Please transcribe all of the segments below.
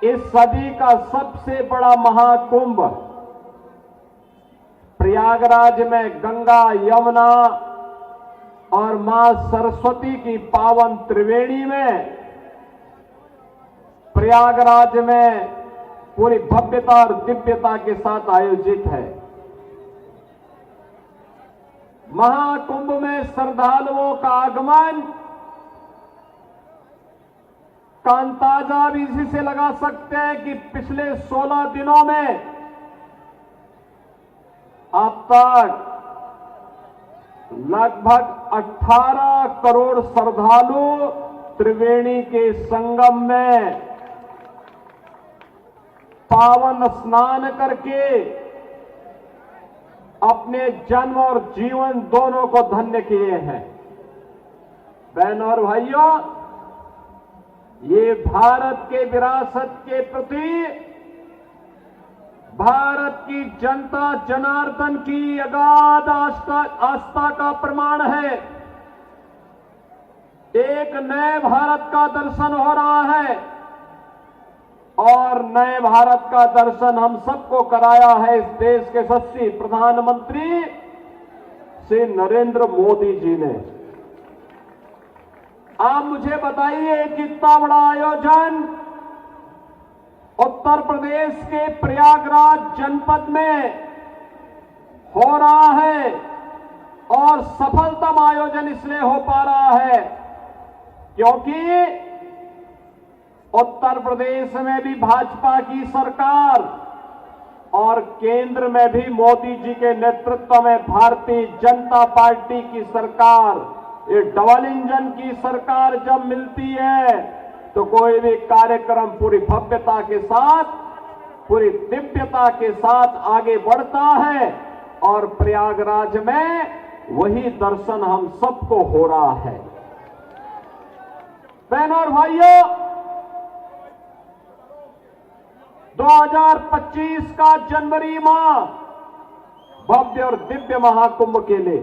इस सदी का सबसे बड़ा महाकुंभ प्रयागराज में गंगा, यमुना और मां सरस्वती की पावन त्रिवेणी में, प्रयागराज में पूरी भव्यता और दिव्यता के साथ आयोजित है। महाकुंभ में श्रद्धालुओं का आगमन का अंदाजा भी इसी से लगा सकते हैं कि पिछले 16 दिनों में अब तक लगभग 18 करोड़ श्रद्धालु त्रिवेणी के संगम में पावन स्नान करके अपने जन्म और जीवन दोनों को धन्य किए हैं। बहनों और भाइयों, ये भारत के विरासत के प्रति भारत की जनता जनार्दन की अगाध आस्था का प्रमाण है। एक नए भारत का दर्शन हो रहा है और नए भारत का दर्शन हम सबको कराया है इस देश के यशस्वी प्रधानमंत्री श्री नरेंद्र मोदी जी ने। आप मुझे बताइए, कितना बड़ा आयोजन उत्तर प्रदेश के प्रयागराज जनपद में हो रहा है और सफलतम आयोजन इसलिए हो पा रहा है क्योंकि उत्तर प्रदेश में भी भाजपा की सरकार और केंद्र में भी मोदी जी के नेतृत्व में भारतीय जनता पार्टी की सरकार, ये डबल इंजन की सरकार जब मिलती है तो कोई भी कार्यक्रम पूरी भव्यता के साथ, पूरी दिव्यता के साथ आगे बढ़ता है और प्रयागराज में वही दर्शन हम सबको हो रहा है। बहनों और भाइयों, 2025 का जनवरी माह भव्य और दिव्य महाकुंभ के लिए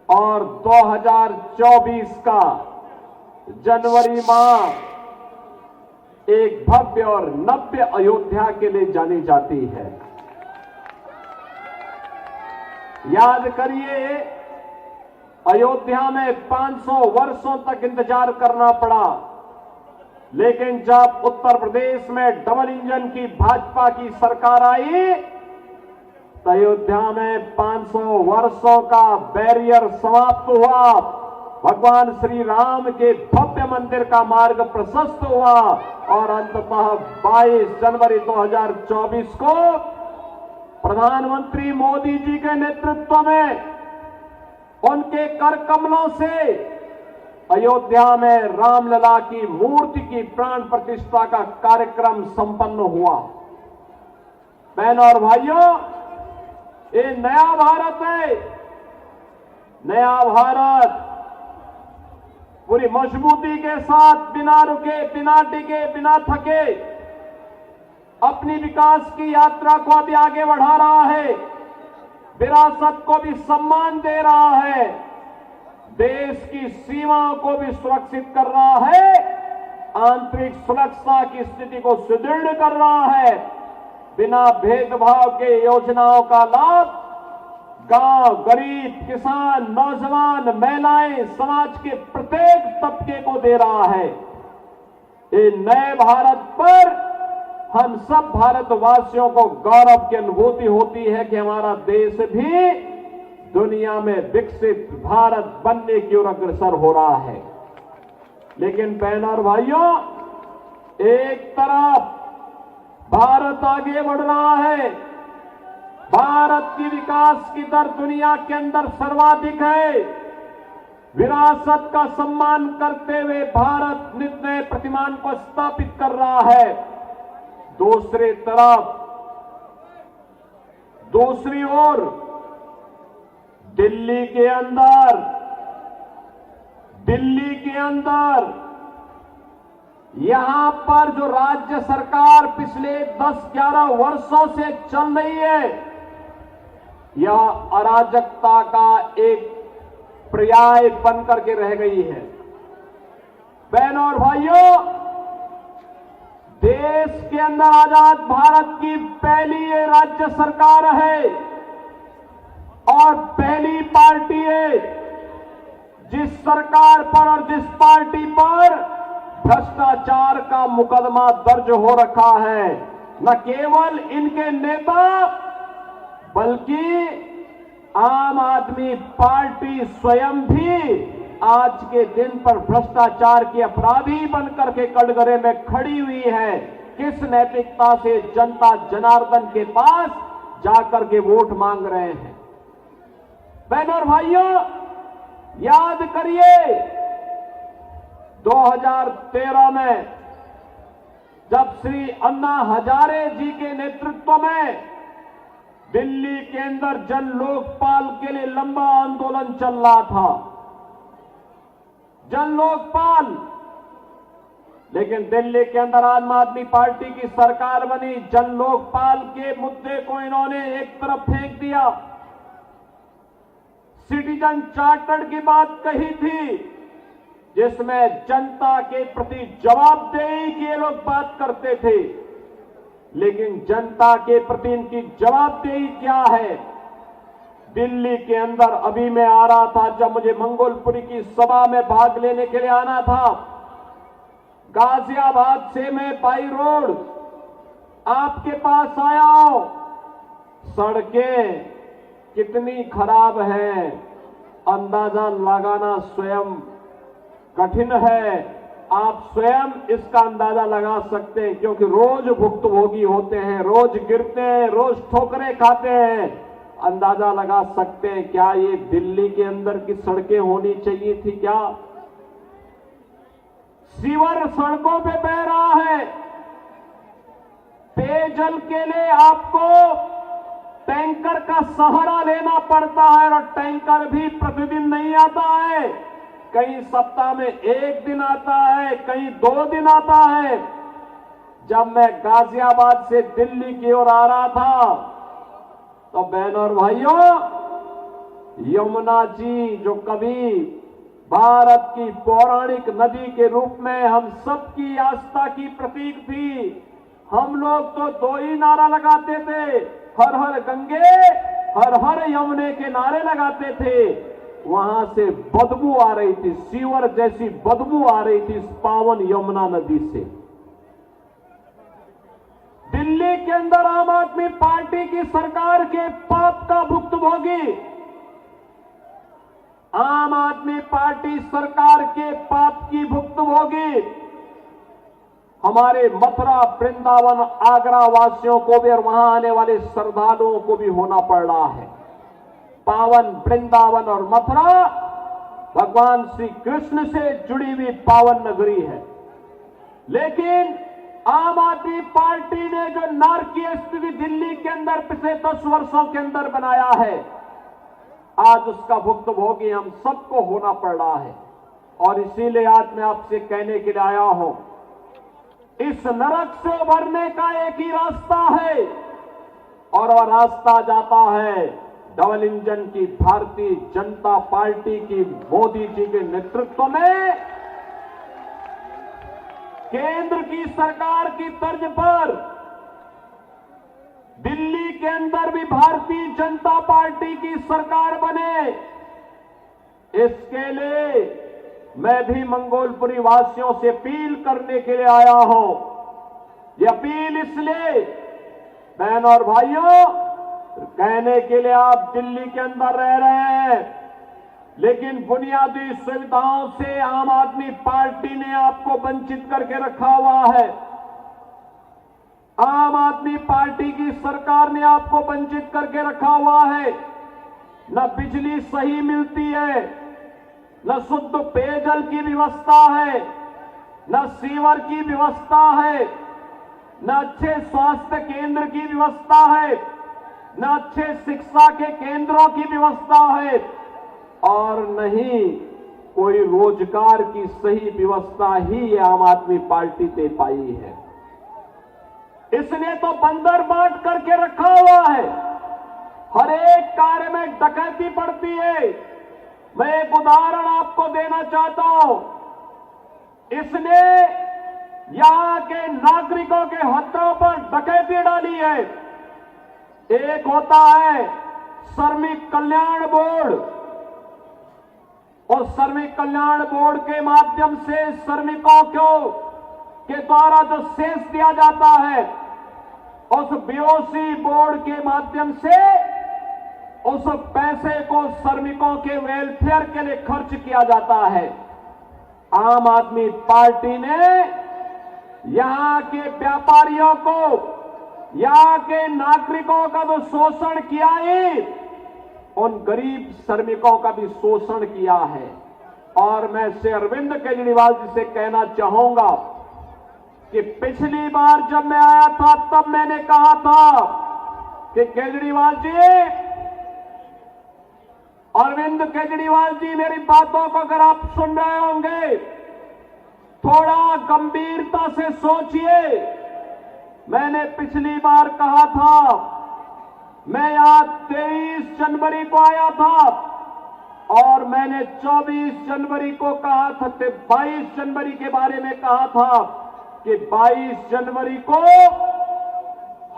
और 2024 का जनवरी माह एक भव्य और नव्य अयोध्या के लिए जानी जाती है। याद करिए, अयोध्या में 500 वर्षों तक इंतजार करना पड़ा, लेकिन जब उत्तर प्रदेश में डबल इंजन की भाजपा की सरकार आई तो अयोध्या में 500 वर्षों का बैरियर समाप्त हुआ। भगवान श्री राम के भव्य मंदिर का मार्ग प्रशस्त हुआ और अंततः 22 जनवरी 2024 को प्रधानमंत्री मोदी जी के नेतृत्व में उनके कर कमलों से अयोध्या में रामलला की मूर्ति की प्राण प्रतिष्ठा का कार्यक्रम संपन्न हुआ। बहनों और भाइयों, ये नया भारत है। नया भारत पूरी मजबूती के साथ, बिना रुके, बिना टिके, बिना थके अपनी विकास की यात्रा को अभी आगे बढ़ा रहा है, विरासत को भी सम्मान दे रहा है, देश की सीमाओं को भी सुरक्षित कर रहा है, आंतरिक सुरक्षा की स्थिति को सुदृढ़ कर रहा है। बिना भेदभाव के योजनाओं का लाभ गांव, गरीब, किसान, नौजवान, महिलाएं, समाज के प्रत्येक तबके को दे रहा है। ये नए भारत पर हम सब भारतवासियों को गौरव की अनुभूति होती है कि हमारा देश भी दुनिया में विकसित भारत बनने की ओर अग्रसर हो रहा है। लेकिन बहनों और भाइयों, एक तरफ भारत आगे बढ़ रहा है, भारत की विकास की दर दुनिया के अंदर सर्वाधिक है, विरासत का सम्मान करते हुए भारत नित नए प्रतिमान को स्थापित कर रहा है। दूसरी तरफ, दूसरी ओर दिल्ली के अंदर यहां पर जो राज्य सरकार पिछले 10-11 वर्षों से चल रही है, यह अराजकता का एक पर्याय बनकर के रह गई है। बहनों और भाइयों, देश के अंदर आजाद भारत की पहली ये राज्य सरकार है और पहली पार्टी है जिस सरकार पर और जिस पार्टी पर भ्रष्टाचार का मुकदमा दर्ज हो रखा है। न केवल इनके नेता बल्कि आम आदमी पार्टी स्वयं भी आज के दिन पर भ्रष्टाचार की अपराधी बनकर के कटघरे में खड़ी हुई है। किस नैतिकता से जनता जनार्दन के पास जाकर के वोट मांग रहे हैं। बहनों और भाइयों, याद करिए 2013 में जब श्री अन्ना हजारे जी के नेतृत्व में दिल्ली के अंदर जन लोकपाल के लिए लंबा आंदोलन चल रहा था, जन लोकपाल, लेकिन दिल्ली के अंदर आम आदमी पार्टी की सरकार बनी। जन लोकपाल के मुद्दे को इन्होंने एक तरफ फेंक दिया। सिटीजन चार्टर की बात कही थी जिसमें जनता के प्रति जवाबदेही की ये लोग बात करते थे, लेकिन जनता के प्रति इनकी जवाबदेही क्या है। दिल्ली के अंदर अभी मैं आ रहा था, जब मुझे मंगोलपुरी की सभा में भाग लेने के लिए आना था, गाजियाबाद से मैं बाई रोड आपके पास आया हूं। सड़कें कितनी खराब है अंदाजा लगाना स्वयं कठिन है। आप स्वयं इसका अंदाजा लगा सकते हैं क्योंकि रोज भुक्तभोगी होते हैं, रोज गिरते हैं, रोज ठोकरें खाते हैं। अंदाजा लगा सकते हैं क्या ये दिल्ली के अंदर की सड़कें होनी चाहिए थी क्या? सीवर सड़कों पे बह रहा है। पेयजल के लिए आपको टैंकर का सहारा लेना पड़ता है और टैंकर भी प्रतिदिन नहीं आता है। कई सप्ताह में एक दिन आता है, कई 2 दिन आता है। जब मैं गाजियाबाद से दिल्ली की ओर आ रहा था तो बहनों और भाइयों, यमुना जी जो कभी भारत की पौराणिक नदी के रूप में हम सबकी आस्था की प्रतीक थी, हम लोग तो 2 ही नारा लगाते थे, हर हर गंगे हर हर यमुने के नारे लगाते थे। वहां से बदबू आ रही थी, सीवर जैसी बदबू आ रही थी इस पावन यमुना नदी से। दिल्ली के अंदर आम आदमी पार्टी की सरकार के पाप का भुक्तभोगी, आम आदमी पार्टी सरकार के पाप की भुक्तभोगी हमारे मथुरा, वृंदावन, आगरा वासियों को भी और वहां आने वाले श्रद्धालुओं को भी होना पड़ रहा है। पावन वृंदावन और मथुरा भगवान श्री कृष्ण से जुड़ी हुई पावन नगरी है, लेकिन आम आदमी पार्टी ने जो नारकीय स्थिति दिल्ली के अंदर पिछले 10 वर्षों के अंदर बनाया है, आज उसका भुक्तभोगी हम सबको होना पड़ रहा है। और इसीलिए आज मैं आपसे कहने के लिए आया हूं, इस नरक से उभरने का एक ही रास्ता है और वह रास्ता जाता है डबल इंजन की भारतीय जनता पार्टी की मोदी जी के नेतृत्व में केंद्र की सरकार की तर्ज पर दिल्ली के अंदर भी भारतीय जनता पार्टी की सरकार बने। इसके लिए मैं भी मंगोलपुरी वासियों से अपील करने के लिए आया हूं। ये अपील इसलिए बहन और भाइयों, कहने के लिए आप दिल्ली के अंदर रह रहे हैं, लेकिन बुनियादी सुविधाओं से आम आदमी पार्टी ने आपको वंचित करके रखा हुआ है। आम आदमी पार्टी की सरकार ने आपको वंचित करके रखा हुआ है। न बिजली सही मिलती है, न शुद्ध पेयजल की व्यवस्था है, न सीवर की व्यवस्था है, न अच्छे स्वास्थ्य केंद्र की व्यवस्था है, न अच्छे शिक्षा के केंद्रों की व्यवस्था है और नहीं कोई रोजगार की सही व्यवस्था ही ये आम आदमी पार्टी दे पाई है। इसने तो बंदर बांट करके रखा हुआ है, हर एक कार्य में डकैती पड़ती है। मैं एक उदाहरण आपको देना चाहता हूं। इसने यहां के नागरिकों श्रमिकों के हथों पर डकैती डाली है। एक होता है श्रमिक कल्याण बोर्ड, और श्रमिक कल्याण बोर्ड के माध्यम से श्रमिकों को के द्वारा जो सेस दिया जाता है, उस बीओसी बोर्ड के माध्यम से उस पैसे को श्रमिकों के वेलफेयर के लिए खर्च किया जाता है। आम आदमी पार्टी ने यहां के व्यापारियों को, यहां के नागरिकों का जो शोषण किया है, उन गरीब श्रमिकों का भी शोषण किया है। और मैं श्री अरविंद केजरीवाल जी से कहना चाहूंगा कि पिछली बार जब मैं आया था तब मैंने कहा था कि केजरीवाल जी, अरविंद केजरीवाल जी, मेरी बातों को अगर आप सुन रहे होंगे थोड़ा गंभीरता से सोचिए। मैंने पिछली बार कहा था, मैं यहां 23 जनवरी को आया था और मैंने 24 जनवरी को कहा था, 22 जनवरी के बारे में कहा था कि 22 जनवरी को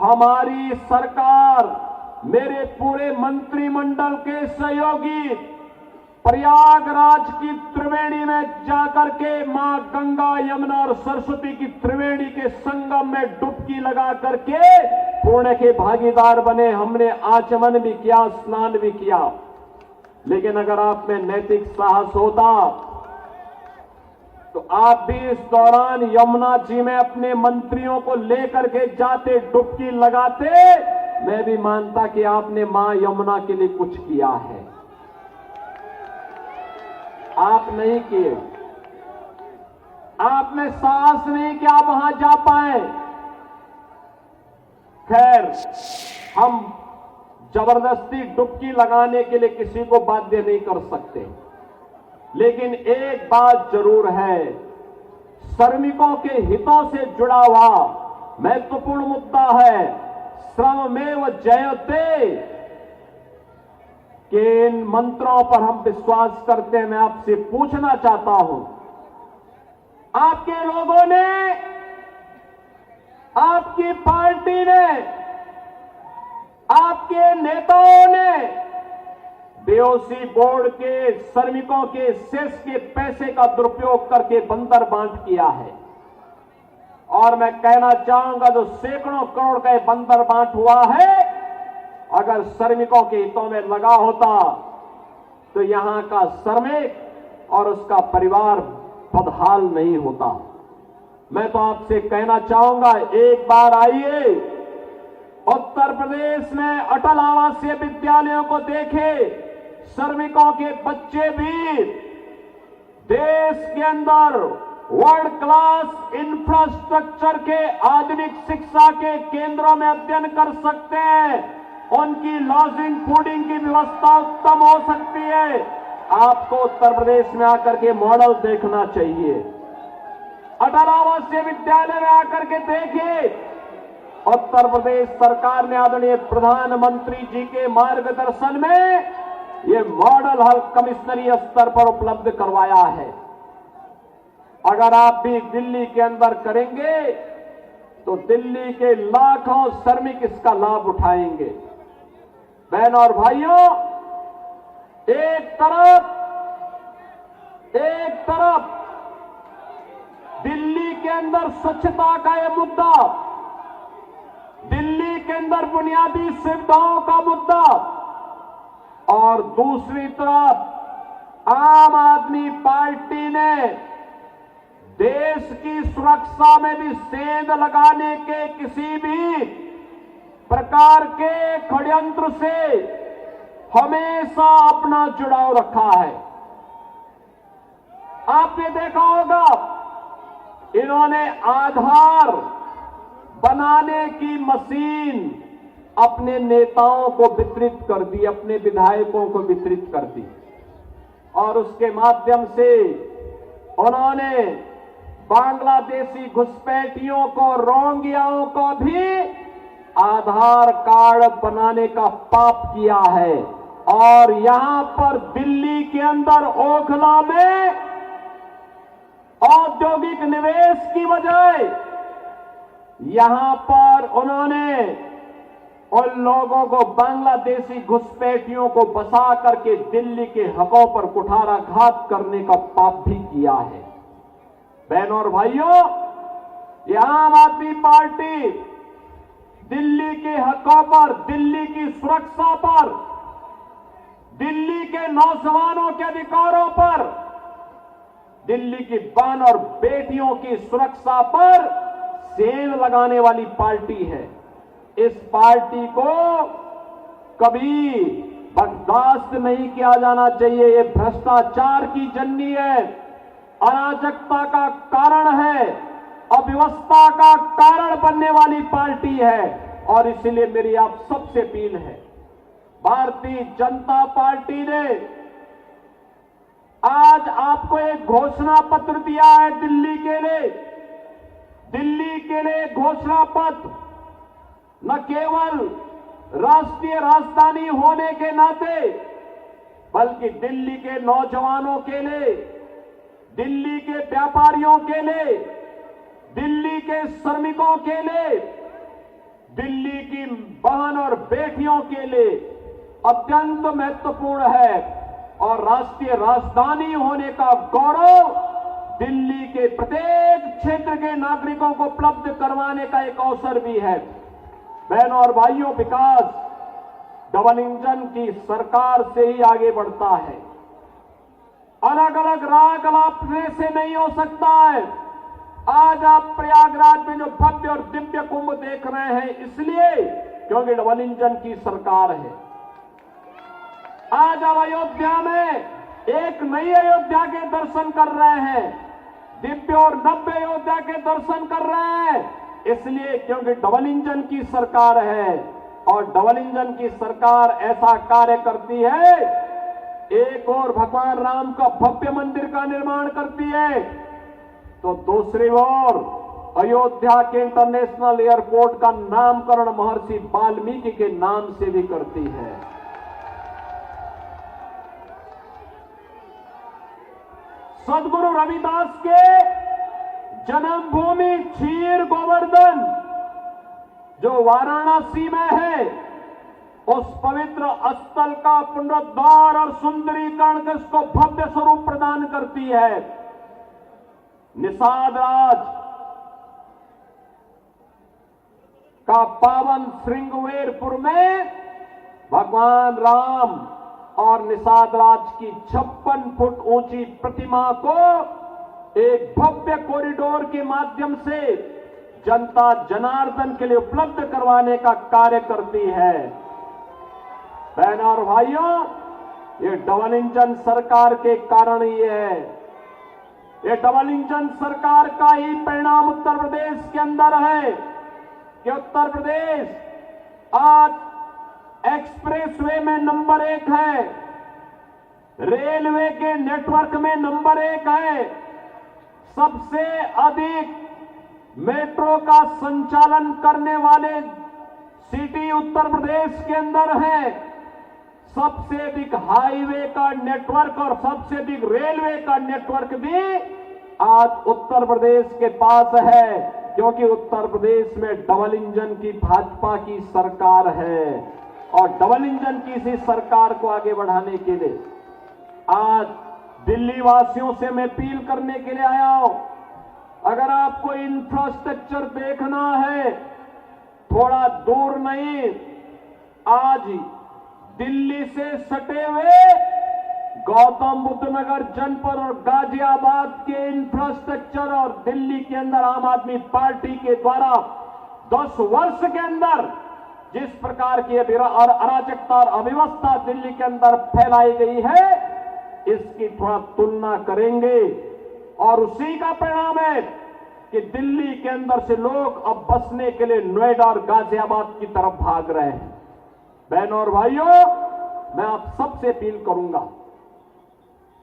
हमारी सरकार, मेरे पूरे मंत्रिमंडल के सहयोगी प्रयागराज की त्रिवेणी में जाकर के मां गंगा, यमुना और सरस्वती की त्रिवेणी के संगम में डुबकी लगा करके पुण्य के भागीदार बने। हमने आचमन भी किया, स्नान भी किया। लेकिन अगर आप में नैतिक साहस होता तो आप भी इस दौरान यमुना जी में अपने मंत्रियों को लेकर के जाते, डुबकी लगाते। मैं भी मानता कि आपने मां यमुना के लिए कुछ किया है। आप नहीं किए, आप में साहस नहीं कि आप वहां जा पाए। खैर, हम जबरदस्ती डुबकी लगाने के लिए किसी को बाध्य नहीं कर सकते, लेकिन एक बात जरूर है, श्रमिकों के हितों से जुड़ा हुआ महत्वपूर्ण मुद्दा है श्रममेव जयते के इन मंत्रों पर हम विश्वास करते हैं। मैं आपसे पूछना चाहता हूं, आपके लोगों ने, आपकी पार्टी ने, आपके नेताओं ने बीओसी बोर्ड के श्रमिकों के सेस के पैसे का दुरुपयोग करके बंदर बांट किया है। और मैं कहना चाहूंगा, जो सैकड़ों करोड़ का बंदर बांट हुआ है, अगर श्रमिकों के हितों में लगा होता तो यहां का श्रमिक और उसका परिवार बदहाल नहीं होता। मैं तो आपसे कहना चाहूंगा, एक बार आइए उत्तर प्रदेश में अटल आवासीय विद्यालयों को देखें। श्रमिकों के बच्चे भी देश के अंदर वर्ल्ड क्लास इंफ्रास्ट्रक्चर के आधुनिक शिक्षा के केंद्रों में अध्ययन कर सकते हैं। उनकी लॉजिंग, फूडिंग की व्यवस्था उत्तम हो सकती है। आपको उत्तर प्रदेश में आकर के मॉडल देखना चाहिए। अटल आवासीय विद्यालय में आकर के देखिए, उत्तर प्रदेश सरकार ने आदरणीय प्रधानमंत्री जी के मार्गदर्शन में ये मॉडल हल कमिश्नरी स्तर पर उपलब्ध करवाया है। अगर आप भी दिल्ली के अंदर करेंगे तो दिल्ली के लाखों श्रमिक इसका लाभ उठाएंगे। बहनों और भाइयों, एक तरफ दिल्ली के अंदर स्वच्छता का यह मुद्दा, दिल्ली के अंदर बुनियादी सुविधाओं का मुद्दा, और दूसरी तरफ आम आदमी पार्टी ने देश की सुरक्षा में भी सेंध लगाने के किसी भी प्रकार के षड्यंत्र से हमेशा अपना जुड़ाव रखा है। आपने देखा होगा, इन्होंने आधार बनाने की मशीन अपने नेताओं को वितरित कर दी, अपने विधायकों को वितरित कर दी, और उसके माध्यम से उन्होंने बांग्लादेशी घुसपैठियों को, रोहिंग्याओं को भी आधार कार्ड बनाने का पाप किया है। और यहां पर दिल्ली के अंदर ओखला में औद्योगिक निवेश की बजाय यहां पर उन्होंने उन लोगों को, बांग्लादेशी घुसपैठियों को बसा करके दिल्ली के हकों पर कुठाराघात करने का पाप भी किया है। बहनों और भाइयों, ये आम आदमी पार्टी दिल्ली के हकों पर, दिल्ली की सुरक्षा पर, दिल्ली के नौजवानों के अधिकारों पर, दिल्ली की बहन और बेटियों की सुरक्षा पर सेल लगाने वाली पार्टी है। इस पार्टी को कभी बर्दाश्त नहीं किया जाना चाहिए। ये भ्रष्टाचार की जननी है, अराजकता का कारण है, अव्यवस्था का कारण बनने वाली पार्टी है। और इसलिए मेरी आप सबसे अपील है, भारतीय जनता पार्टी ने आज आपको एक घोषणा पत्र दिया है दिल्ली के लिए। दिल्ली के लिए घोषणा पत्र न केवल राष्ट्रीय राजधानी होने के नाते, बल्कि दिल्ली के नौजवानों के लिए, दिल्ली के व्यापारियों के लिए, दिल्ली के श्रमिकों के लिए, दिल्ली की बहन और बेटियों के लिए अत्यंत महत्वपूर्ण है। और राष्ट्रीय राजधानी होने का गौरव दिल्ली के प्रत्येक क्षेत्र के नागरिकों को उपलब्ध करवाने का एक अवसर भी है। बहनों और भाइयों, विकास डबल इंजन की सरकार से ही आगे बढ़ता है। अलग अलग राग अलापने से नहीं हो सकता है। आज आप प्रयागराज में जो भव्य और दिव्य कुंभ देख रहे हैं, इसलिए क्योंकि डबल इंजन की सरकार है। आज आप अयोध्या में एक नई अयोध्या के दर्शन कर रहे हैं, दिव्य और नव्य अयोध्या के दर्शन कर रहे हैं, इसलिए क्योंकि डबल इंजन की सरकार है। और डबल इंजन की सरकार ऐसा कार्य करती है, एक और भगवान राम का भव्य मंदिर का निर्माण करती है, तो दूसरी ओर अयोध्या के इंटरनेशनल एयरपोर्ट का नामकरण महर्षि वाल्मीकि के नाम से भी करती है। सदगुरु रविदास के जन्मभूमि क्षीर गोवर्धन जो वाराणसी में है, उस पवित्र स्थल का पुनरुद्धार और सुंदरीकरण को इसको भव्य स्वरूप प्रदान करती है। निषाद राज का पावन श्रृंगवेरपुर में भगवान राम और निषाद राज की 56 फुट ऊंची प्रतिमा को एक भव्य कॉरिडोर के माध्यम से जनता जनार्दन के लिए उपलब्ध करवाने का कार्य करती है। बहनों और भाइयों, ये डबल इंजन सरकार के कारण ही है। ये डबल इंजन सरकार का ही परिणाम उत्तर प्रदेश के अंदर है कि उत्तर प्रदेश आज एक्सप्रेसवे में नंबर 1 है, रेलवे के नेटवर्क में नंबर 1 है, सबसे अधिक मेट्रो का संचालन करने वाले सिटी उत्तर प्रदेश के अंदर है, सबसे अधिक हाईवे का नेटवर्क और सबसे अधिक रेलवे का नेटवर्क भी आज उत्तर प्रदेश के पास है, क्योंकि उत्तर प्रदेश में डबल इंजन की भाजपा की सरकार है। और डबल इंजन की इसी सरकार को आगे बढ़ाने के लिए आज दिल्ली वासियों से मैं अपील करने के लिए आया हूं। अगर आपको इंफ्रास्ट्रक्चर देखना है, थोड़ा दूर नहीं, आज दिल्ली से सटे हुए गौतम बुद्ध नगर जनपद और गाजियाबाद के इंफ्रास्ट्रक्चर और दिल्ली के अंदर आम आदमी पार्टी के द्वारा 10 वर्ष के अंदर जिस प्रकार की अराजकता और अव्यवस्था दिल्ली के अंदर फैलाई गई है, इसकी थोड़ा तुलना करेंगे और उसी का परिणाम है कि दिल्ली के अंदर से लोग अब बसने के लिए नोएडा और गाजियाबाद की तरफ भाग रहे हैं। बहनों और भाइयों, मैं आप सबसे अपील करूंगा,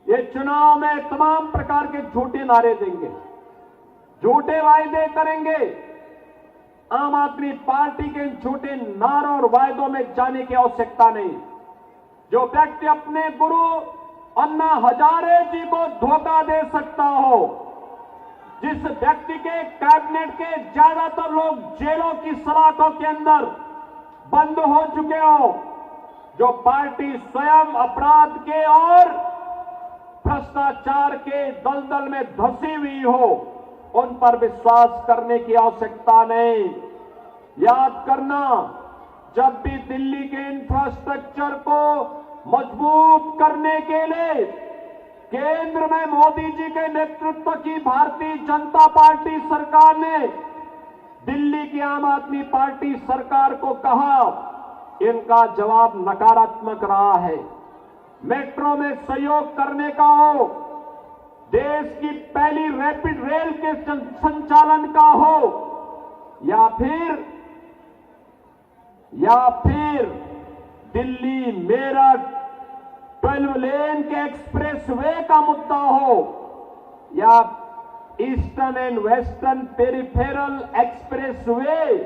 ये चुनाव में तमाम प्रकार के झूठे नारे देंगे, झूठे वायदे करेंगे। आम आदमी पार्टी के झूठे नारों और वायदों में जाने की आवश्यकता नहीं। जो व्यक्ति अपने गुरु अन्ना हजारे जी को धोखा दे सकता हो, जिस व्यक्ति के कैबिनेट के ज्यादातर लोग जेलों की सलाखों के अंदर बंद हो चुके हो, जो पार्टी स्वयं अपराध के और भ्रष्टाचार के दलदल में धंसी हुई हो, उन पर विश्वास करने की आवश्यकता नहीं। याद करना, जब भी दिल्ली के इंफ्रास्ट्रक्चर को मजबूत करने के लिए केंद्र में मोदी जी के नेतृत्व की भारतीय जनता पार्टी सरकार ने दिल्ली की आम आदमी पार्टी सरकार को कहा, इनका जवाब नकारात्मक रहा है। मेट्रो में सहयोग करने का हो, देश की पहली रैपिड रेल के संचालन का हो, या फिर दिल्ली मेरठ 12 लेन के एक्सप्रेसवे का मुद्दा हो, या eastern and western peripheral expressway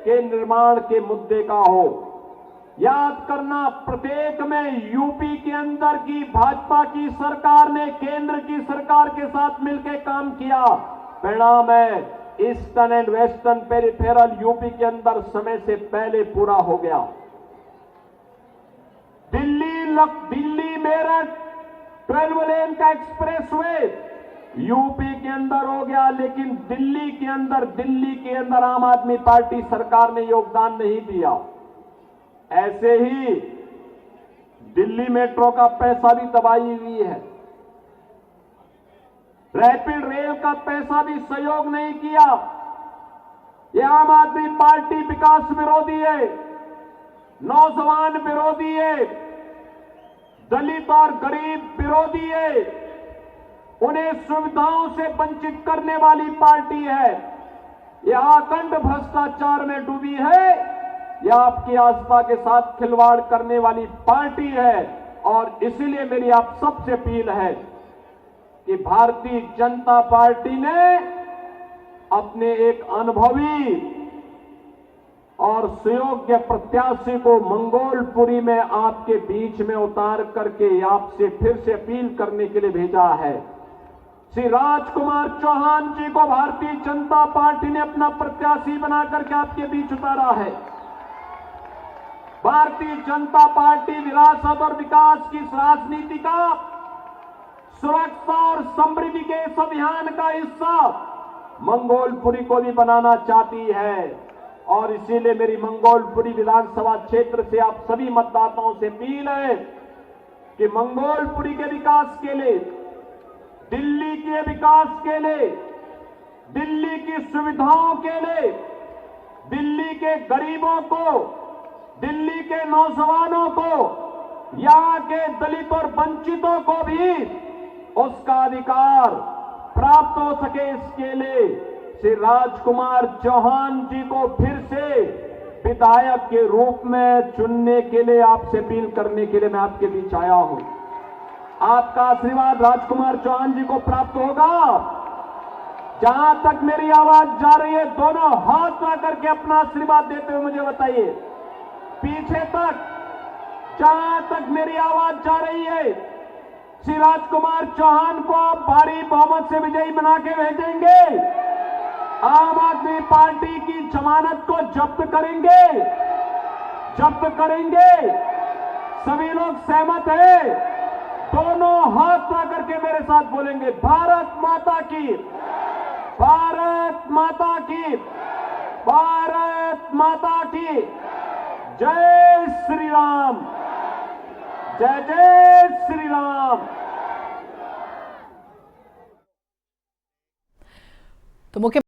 के निर्माण के मुद्दे का हो। याद करना, प्रत्येक में यूपी के अंदर की भाजपा की सरकार ने केंद्र की सरकार के साथ मिलकर काम किया। परिणाम है eastern and western peripheral UP के अंदर समय से पहले पूरा हो गया। दिल्ली मेरठ 12 लेन का एक्सप्रेसवे यूपी के अंदर हो गया, लेकिन दिल्ली के अंदर आम आदमी पार्टी सरकार ने योगदान नहीं दिया। ऐसे ही दिल्ली मेट्रो का पैसा भी दबाई हुई है, रैपिड रेल का पैसा भी सहयोग नहीं किया। यह आम आदमी पार्टी विकास विरोधी है, नौजवान विरोधी है, दलित और गरीब विरोधी है, उन्हें सुविधाओं से वंचित करने वाली पार्टी है। यह अखंड भ्रष्टाचार में डूबी है, यह आपकी आस्था के साथ खिलवाड़ करने वाली पार्टी है। और इसीलिए मेरी आप सबसे अपील है कि भारतीय जनता पार्टी ने अपने एक अनुभवी और सुयोग्य प्रत्याशी को मंगोलपुरी में आपके बीच में उतार करके आपसे फिर से अपील करने के लिए भेजा है। श्री राजकुमार चौहान जी को भारतीय जनता पार्टी ने अपना प्रत्याशी बना करके आपके बीच उतारा है। भारतीय जनता पार्टी विरासत और विकास की इस राजनीति का, सुरक्षा और समृद्धि के इस अभियान का हिस्सा मंगोलपुरी को भी बनाना चाहती है। और इसीलिए मेरी मंगोलपुरी विधानसभा क्षेत्र से आप सभी मतदाताओं से अपील है कि मंगोलपुरी के विकास के लिए, दिल्ली के विकास के लिए, दिल्ली की सुविधाओं के लिए, दिल्ली के गरीबों को, दिल्ली के नौजवानों को, यहां के दलित और वंचितों को भी उसका अधिकार प्राप्त हो सके, इसके लिए श्री राजकुमार चौहान जी को फिर से विधायक के रूप में चुनने के लिए आपसे अपील करने के लिए मैं आपके बीच आया हूं। आपका आशीर्वाद राजकुमार चौहान जी को प्राप्त होगा। जहां तक मेरी आवाज जा रही है, दोनों हाथ ला करके अपना आशीर्वाद देते हुए मुझे बताइए। पीछे तक, जहां तक मेरी आवाज जा रही है, श्री राजकुमार चौहान को आप भारी बहुमत से विजयी बना के भेजेंगे। आम आदमी पार्टी की जमानत को जब्त करेंगे। सभी लोग सहमत हैं? दोनों हाथ ला करके मेरे साथ बोलेंगे, भारत माता की, भारत माता की, भारत माता की जय श्री राम, जय जय श्री राम। तो मुख्य